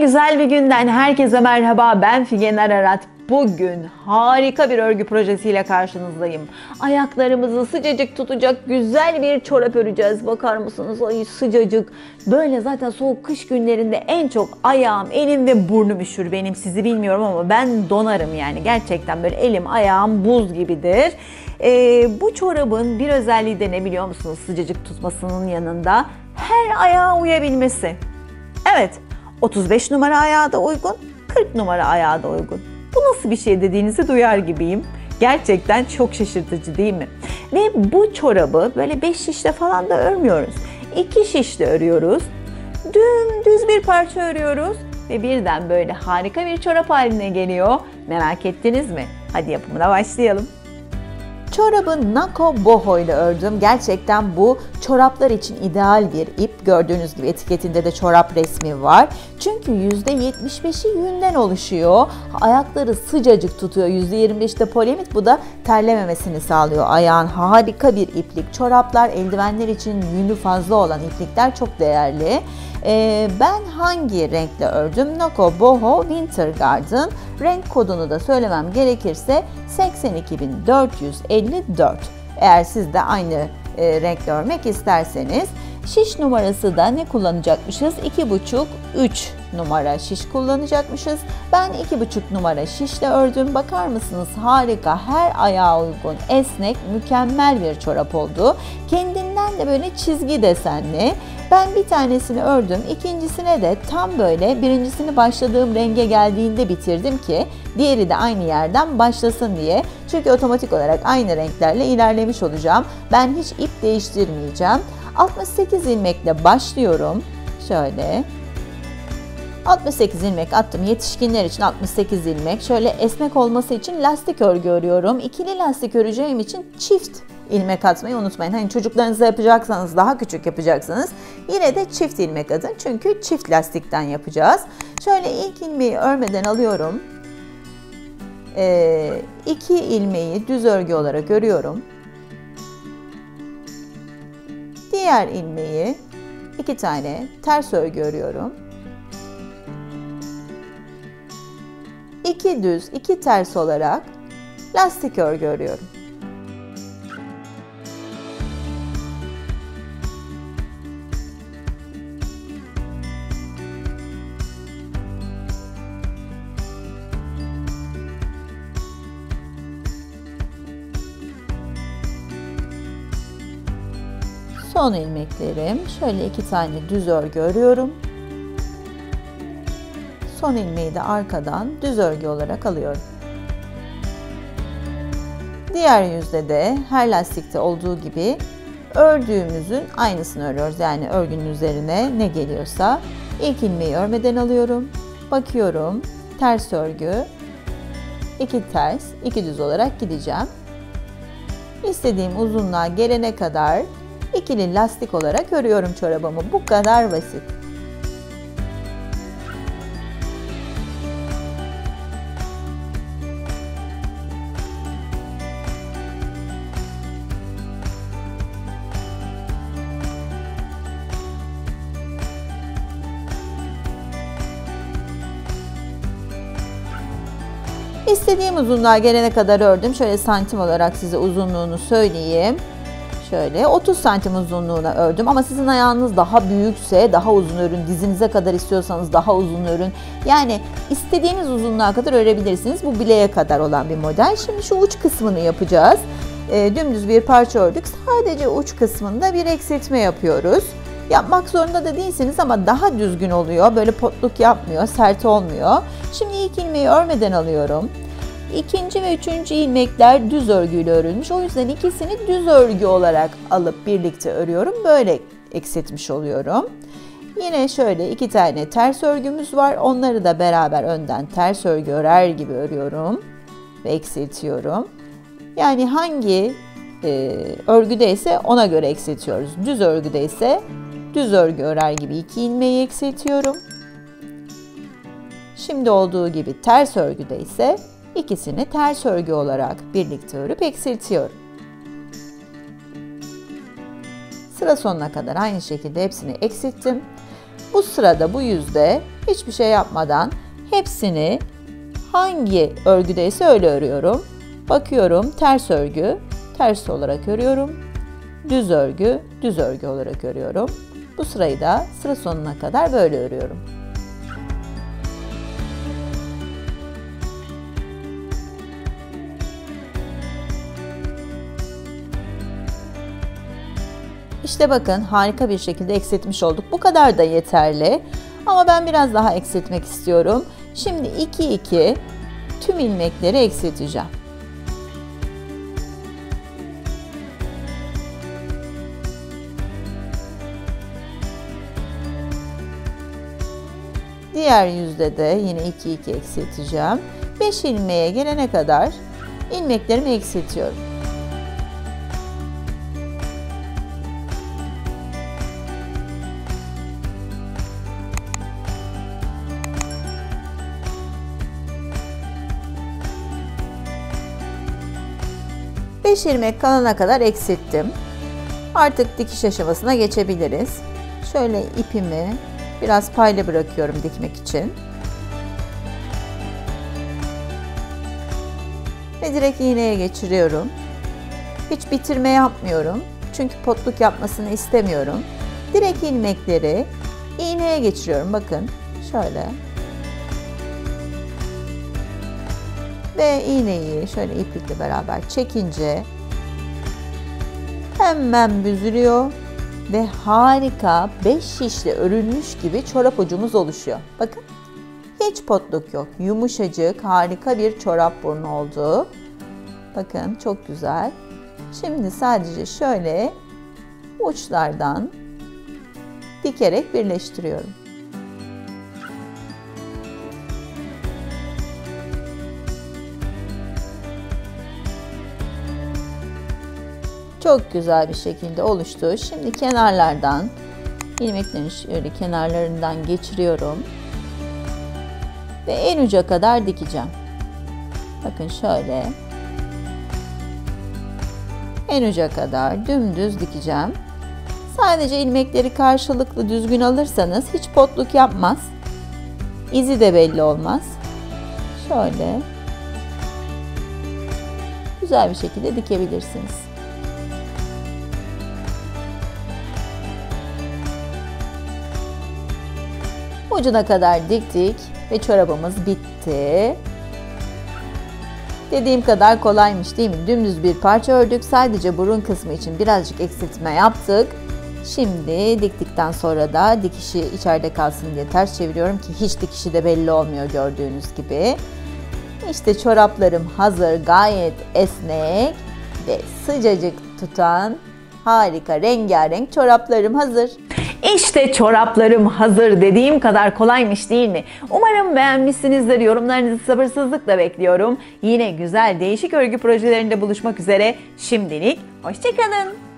güzel bir günden herkese merhaba. Ben Figen Ararat. Bugün harika bir örgü projesiyle karşınızdayım. Ayaklarımızı sıcacık tutacak güzel bir çorap öreceğiz. Bakar mısınız? Ay sıcacık. Böyle zaten soğuk kış günlerinde en çok ayağım, elim ve burnum üşür benim. Sizi bilmiyorum ama ben donarım yani. Gerçekten böyle elim, ayağım buz gibidir. Bu çorabın bir özelliği de ne biliyor musunuz? Sıcacık tutmasının yanında her ayağa uyabilmesi. Evet. 35 numara ayağa da uygun, 40 numara ayağa da uygun. Bu nasıl bir şey dediğinizi duyar gibiyim. Gerçekten çok şaşırtıcı değil mi? Ve bu çorabı böyle 5 şişle falan da örmüyoruz. 2 şişle örüyoruz. Dümdüz bir parça örüyoruz ve birden böyle harika bir çorap haline geliyor. Merak ettiniz mi? Hadi yapımına başlayalım. Çorabı Nako Boho ile ördüm. Gerçekten bu çoraplar için ideal bir ip. Gördüğünüz gibi etiketinde de çorap resmi var. Çünkü %75'i yünden oluşuyor. Ayakları sıcacık tutuyor. %25 de polyamid. Bu da terlememesini sağlıyor. Ayağın harika bir iplik. Çoraplar, eldivenler için yünü fazla olan iplikler çok değerli. Ben hangi renkle ördüm? Nako Boho Winter Garden. Renk kodunu da söylemem gerekirse 82.454. Eğer siz de aynı renkle örmek isterseniz. Şiş numarası da ne kullanacakmışız? 2,5-3 numara şiş kullanacakmışız. Ben 2,5 numara şişle ördüm. Bakar mısınız? Harika, her ayağa uygun, esnek, mükemmel bir çorap oldu. Kendinden de böyle çizgi desenli. Ben bir tanesini ördüm. İkincisine de tam böyle birincisini başladığım renge geldiğinde bitirdim ki diğeri de aynı yerden başlasın diye. Çünkü otomatik olarak aynı renklerle ilerlemiş olacağım. Ben hiç ip değiştirmeyeceğim. 68 ilmekle başlıyorum. Şöyle. 68 ilmek attım. Yetişkinler için 68 ilmek. Şöyle esnek olması için lastik örgü örüyorum. İkili lastik öreceğim için çift ilmek atmayı unutmayın. Hani çocuklarınızla yapacaksanız, daha küçük yapacaksanız yine de çift ilmek atın. Çünkü çift lastikten yapacağız. Şöyle ilk ilmeği örmeden alıyorum. 2 ilmeği düz örgü olarak örüyorum. Diğer ilmeği 2 tane ters örgü örüyorum. 2 düz, 2 ters olarak lastik örgü örüyorum. Son ilmeklerim. Şöyle 2 tane düz örgü örüyorum. Son ilmeği de arkadan düz örgü olarak alıyorum. Diğer yüzde de her lastikte olduğu gibi ördüğümüzün aynısını örüyoruz. Yani örgünün üzerine ne geliyorsa ilk ilmeği örmeden alıyorum. Bakıyorum. Ters örgü. 2 ters, 2 düz olarak gideceğim. İstediğim uzunluğa gelene kadar ikili lastik olarak örüyorum çorabımı. Bu kadar basit. İstediğim uzunluğa gelene kadar ördüm. Şöyle santim olarak size uzunluğunu söyleyeyim. Şöyle 30 santim uzunluğuna ördüm ama sizin ayağınız daha büyükse daha uzun örün, dizinize kadar istiyorsanız daha uzun örün. Yani istediğiniz uzunluğa kadar örebilirsiniz. Bu bileğe kadar olan bir model. Şimdi şu uç kısmını yapacağız. Dümdüz bir parça ördük. Sadece uç kısmında bir eksiltme yapıyoruz. Yapmak zorunda da değilsiniz ama daha düzgün oluyor. Böyle potluk yapmıyor, sert olmuyor. Şimdi ilk ilmeği örmeden alıyorum. İkinci ve üçüncü ilmekler düz örgüyle örülmüş. O yüzden ikisini düz örgü olarak alıp birlikte örüyorum. Böyle eksiltmiş oluyorum. Yine şöyle 2 tane ters örgümüz var. Onları da beraber önden ters örgü örer gibi örüyorum ve eksiltiyorum. Yani hangi örgüdeyse ona göre eksiltiyoruz. Düz örgüdeyse düz örgü örer gibi 2 ilmeği eksiltiyorum. Şimdi olduğu gibi ters örgüde ise ikisini ters örgü olarak birlikte örüp eksiltiyorum. Sıra sonuna kadar aynı şekilde hepsini eksilttim. Bu sırada bu yüzde hiçbir şey yapmadan hepsini hangi örgüdeyse öyle örüyorum. Bakıyorum ters örgü, ters olarak örüyorum. Düz örgü, düz örgü olarak örüyorum. Bu sırayı da sıra sonuna kadar böyle örüyorum. İşte bakın harika bir şekilde eksiltmiş olduk. Bu kadar da yeterli. Ama ben biraz daha eksiltmek istiyorum. Şimdi 2-2 tüm ilmekleri eksilteceğim. Diğer yüzde de yine 2-2 eksilteceğim. 5 ilmeğe gelene kadar ilmeklerimi eksiltiyorum. Beş ilmek kalana kadar eksilttim. Artık dikiş aşamasına geçebiliriz. Şöyle ipimi biraz payla bırakıyorum dikmek için. Ve direkt iğneye geçiriyorum. Hiç bitirme yapmıyorum. Çünkü potluk yapmasını istemiyorum. Direkt ilmekleri iğneye geçiriyorum. Bakın şöyle. Ve iğneyi şöyle iplikle beraber çekince hemen büzülüyor ve harika 5 şişle örülmüş gibi çorap ucumuz oluşuyor. Bakın hiç potluk yok. Yumuşacık harika bir çorap burnu oldu. Bakın çok güzel. Şimdi sadece şöyle uçlardan dikerek birleştiriyorum. Çok güzel bir şekilde oluştu. Şimdi kenarlardan ilmeklerin şöyle kenarlarından geçiriyorum. Ve en uca kadar dikeceğim. Bakın şöyle. En uca kadar dümdüz dikeceğim. Sadece ilmekleri karşılıklı düzgün alırsanız hiç potluk yapmaz. İzi de belli olmaz. Şöyle. Güzel bir şekilde dikebilirsiniz. Ucuna kadar diktik ve çorabımız bitti. Dediğim kadar kolaymış değil mi? Dümdüz bir parça ördük. Sadece burun kısmı için birazcık eksiltme yaptık. Şimdi diktikten sonra da dikişi içeride kalsın diye ters çeviriyorum ki hiç dikişi de belli olmuyor gördüğünüz gibi. İşte çoraplarım hazır, gayet esnek ve sıcacık tutan harika rengarenk çoraplarım hazır. İşte çoraplarım hazır, dediğim kadar kolaymış değil mi? Umarım beğenmişsinizdir. Yorumlarınızı sabırsızlıkla bekliyorum. Yine güzel değişik örgü projelerinde buluşmak üzere. Şimdilik hoşça kalın.